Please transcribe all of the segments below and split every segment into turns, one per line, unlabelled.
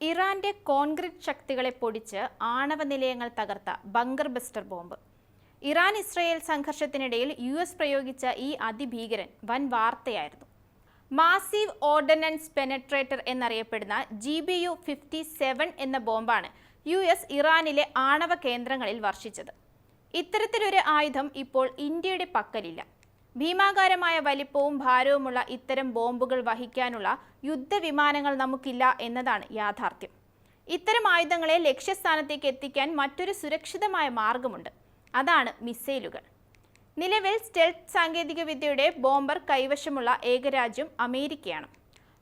ഇറാന്റെ കോൺക്രീറ്റ് ശക്തികളെ പൊടിച്ച് ആണവ നിലയങ്ങൾ തകർത്ത bunker buster bomb. Iran Israel സംഘർഷത്തിനിടയിൽ US പ്രയോഗിച്ച ഈ അതിഭീകരൻ വൻ വാർത്തയായിരുന്നു. മാസീവ് ഓർഡിനൻസ് പെനട്രേറ്റർ എന്നറിയപ്പെടുന്ന GBU-57 എന്ന ബോംബാണ് US ഇറാനിലെ ആണവ കേന്ദ്രങ്ങളിൽ വർഷിച്ചത്. ഇത്തരത്തിലൊരു ആയുധം ഇപ്പോൾ ഇന്ത്യയുടെ പക്കലില്ല. ഭീമാകാരമായ വലിപ്പവും ഭാരവുമുള്ള ഇത്തരം ബോംബുകൾ വഹിക്കാനുള്ള യുദ്ധവിമാനങ്ങൾ നമുക്കില്ല എന്നതാണ് യാഥാർത്ഥ്യം. ഇത്തരം ആയുധങ്ങളെ ലക്ഷ്യസ്ഥാനത്തേക്ക് എത്തിക്കാൻ മറ്റൊരു സുരക്ഷിതമായ മാർഗമുണ്ട്. അതാണ് മിസൈലുകൾ. നിലവിൽ സ്റ്റെൽത്ത് സാങ്കേതികവിദ്യയുടെ ബോംബർ കൈവശമുള്ള ഏക രാജ്യം അമേരിക്കയാണ്.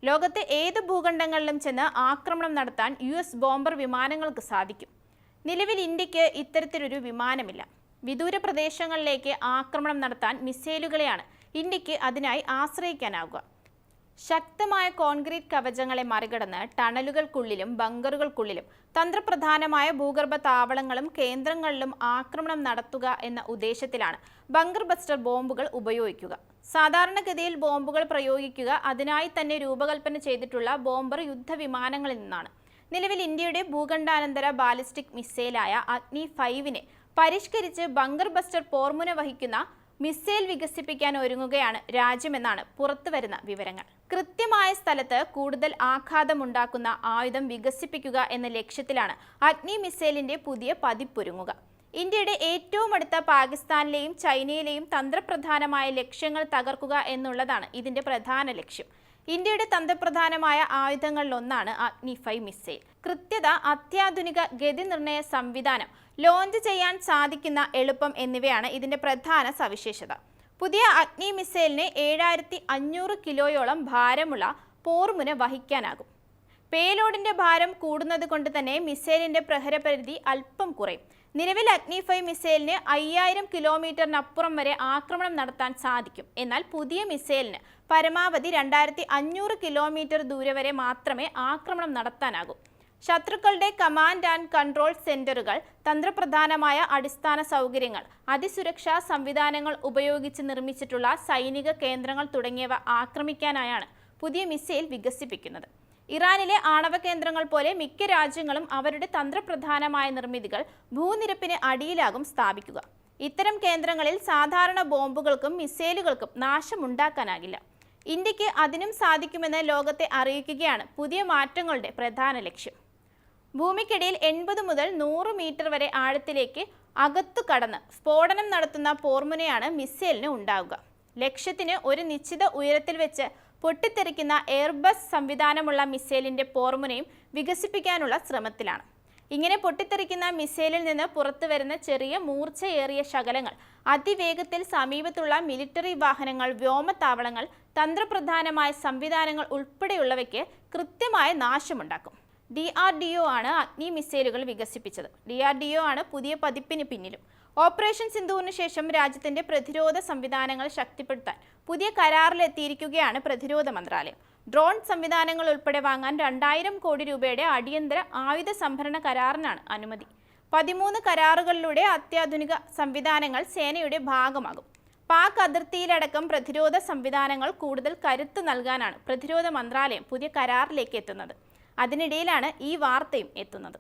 ലോകത്തെ ഏത് ഭൂഖണ്ഡങ്ങളിലും ചെന്ന് ആക്രമണം നടത്താൻ US ബോംബർ വിമാനങ്ങൾക്ക് സാധിക്കും. നിലവിൽ ഇന്ത്യക്ക് ഇത്തരത്തിലൊരു വിമാനമില്ല. വിദൂര പ്രദേശങ്ങളിലേക്ക് ആക്രമണം നടത്താൻ മിസൈലുകളെയാണ് ഇന്ത്യക്ക് അതിനായി ആശ്രയിക്കാനാവുക. ശക്തമായ കോൺക്രീറ്റ് കവചങ്ങളെ മറികടന്ന് ടണലുകൾക്കുള്ളിലും ബങ്കറുകൾക്കുള്ളിലും തന്ത്രപ്രധാനമായ ഭൂഗർഭ താവളങ്ങളും കേന്ദ്രങ്ങളിലും ആക്രമണം നടത്തുക എന്ന ഉദ്ദേശത്തിലാണ് ബങ്കർ ബസ്റ്റർ ബോംബുകൾ ഉപയോഗിക്കുക. സാധാരണഗതിയിൽ ബോംബുകൾ പ്രയോഗിക്കുക അതിനായി തന്നെ രൂപകൽപ്പന ചെയ്തിട്ടുള്ള ബോംബർ യുദ്ധവിമാനങ്ങളിൽ നിന്നാണ്. നിലവിൽ ഇന്ത്യയുടെ ഭൂഖണ്ഡാനന്തര ബാലിസ്റ്റിക് മിസൈലായ അഗ്നി 5നെ പരിഷ്കരിച്ച് ബങ്കർ ബസ്റ്റർ പോർമുന വഹിക്കുന്ന മിസൈൽ വികസിപ്പിക്കാൻ ഒരുങ്ങുകയാണ് രാജ്യമെന്നാണ് പുറത്തുവരുന്ന വിവരങ്ങൾ. കൃത്യമായ സ്ഥലത്ത് കൂടുതൽ ആഘാതമുണ്ടാക്കുന്ന ആയുധം വികസിപ്പിക്കുക എന്ന ലക്ഷ്യത്തിലാണ് അഗ്നി മിസൈലിന്റെ പുതിയ പതിപ്പൊരുങ്ങുക. ഇന്ത്യയുടെ ഏറ്റവും അടുത്ത പാകിസ്ഥാനിലെയും ചൈനയിലെയും തന്ത്രപ്രധാനമായ ലക്ഷ്യങ്ങൾ തകർക്കുക എന്നുള്ളതാണ് ഇതിന്റെ പ്രധാന ലക്ഷ്യം. ഇന്ത്യയുടെ തന്ത്രപ്രധാനമായ ആയുധങ്ങളിലൊന്നാണ് അഗ്നി 5 മിസൈൽ. കൃത്യത, അത്യാധുനിക ഗതി നിർണയ സംവിധാനം, ലോഞ്ച് ചെയ്യാൻ സാധിക്കുന്ന എളുപ്പം എന്നിവയാണ് ഇതിന്റെ പ്രധാന സവിശേഷത. പുതിയ അഗ്നി മിസൈലിന് 7500 കിലോയോളം ഭാരമുള്ള പോർമുന വഹിക്കാനാകും. പേലോഡിന്റെ ഭാരം കൂടുന്നത് കൊണ്ട് തന്നെ മിസൈലിന്റെ പ്രഹരപരിധി അല്പം കുറയും. നിലവിൽ അഗ്നി 5 മിസൈലിന് 5000 കിലോമീറ്ററിനപ്പുറം വരെ ആക്രമണം നടത്താൻ സാധിക്കും. എന്നാൽ പുതിയ മിസൈലിന് പരമാവധി 2500 കിലോമീറ്റർ ദൂരെ വരെ മാത്രമേ ആക്രമണം നടത്താനാകൂ. ശത്രുക്കളുടെ കമാൻഡ് ആൻഡ് കൺട്രോൾ സെന്ററുകൾ, തന്ത്രപ്രധാനമായ അടിസ്ഥാന സൗകര്യങ്ങൾ, അതിസുരക്ഷാ സംവിധാനങ്ങൾ ഉപയോഗിച്ച് നിർമ്മിച്ചിട്ടുള്ള സൈനിക കേന്ദ്രങ്ങൾ തുടങ്ങിയവ ആക്രമിക്കാനായാണ് പുതിയ മിസൈൽ വികസിപ്പിക്കുന്നത്. ഇറാനിലെ ആണവ കേന്ദ്രങ്ങൾ പോലെ മിക്ക രാജ്യങ്ങളും അവരുടെ തന്ത്രപ്രധാനമായ നിർമ്മിതികൾ ഭൂനിരപ്പിന് അടിയിലാകും സ്ഥാപിക്കുക. ഇത്തരം കേന്ദ്രങ്ങളിൽ സാധാരണ ബോംബുകൾക്കും മിസൈലുകൾക്കും നാശമുണ്ടാക്കാനാകില്ല. ഇന്ത്യക്ക് അതിനും സാധിക്കുമെന്ന് ലോകത്തെ അറിയിക്കുകയാണ് പുതിയ മാറ്റങ്ങളുടെ പ്രധാന ലക്ഷ്യം. ഭൂമിക്കടിയിൽ 80 മുതൽ 100 മീറ്റർ വരെ ആഴത്തിലേക്ക് അകത്തു കടന്ന് സ്ഫോടനം നടത്തുന്ന പോർമുനയാണ് മിസൈലിന് ഉണ്ടാവുക. ലക്ഷ്യത്തിന് ഒരു നിശ്ചിത ഉയരത്തിൽ വെച്ച് പൊട്ടിത്തെറിക്കുന്ന എയർബസ് സംവിധാനമുള്ള മിസൈലിന്റെ പോർമുനയും വികസിപ്പിക്കാനുള്ള ശ്രമത്തിലാണ്. ഇങ്ങനെ പൊട്ടിത്തെറിക്കുന്ന മിസൈലിൽ നിന്ന് പുറത്തു വരുന്ന ചെറിയ മൂർച്ചയേറിയ ശകലങ്ങൾ അതിവേഗത്തിൽ സമീപത്തുള്ള മിലിറ്ററി വാഹനങ്ങൾ, വ്യോമത്താവളങ്ങൾ, തന്ത്രപ്രധാനമായ സംവിധാനങ്ങൾ ഉൾപ്പെടെയുള്ളവയ്ക്ക് കൃത്യമായ നാശമുണ്ടാക്കും. DRDO ആണ് അഗ്നി മിസൈലുകൾ വികസിപ്പിച്ചത്. DRDO ആണ് പുതിയ പതിപ്പിന് പിന്നിലും. ഓപ്പറേഷൻ സിന്ദൂറിന് ശേഷം രാജ്യത്തിന്റെ പ്രതിരോധ സംവിധാനങ്ങൾ ശക്തിപ്പെടുത്താൻ പുതിയ കരാറിലെത്തിയിരിക്കുകയാണ് പ്രതിരോധ മന്ത്രാലയം. ഡ്രോൺ സംവിധാനങ്ങൾ ഉൾപ്പെടെ വാങ്ങാൻ 2000 കോടി രൂപയുടെ അടിയന്തര ആയുധ സംഭരണ കരാറിനാണ് അനുമതി. 13 കരാറുകളിലൂടെ അത്യാധുനിക സംവിധാനങ്ങൾ സേനയുടെ ഭാഗമാകും. പാക് അതിർത്തിയിലടക്കം പ്രതിരോധ സംവിധാനങ്ങൾ കൂടുതൽ കരുത്ത് നൽകാനാണ് പ്രതിരോധ മന്ത്രാലയം പുതിയ കരാറിലേക്ക് എത്തുന്നത്. അതിനിടയിലാണ് ഈ വാർത്തയും എത്തുന്നത്.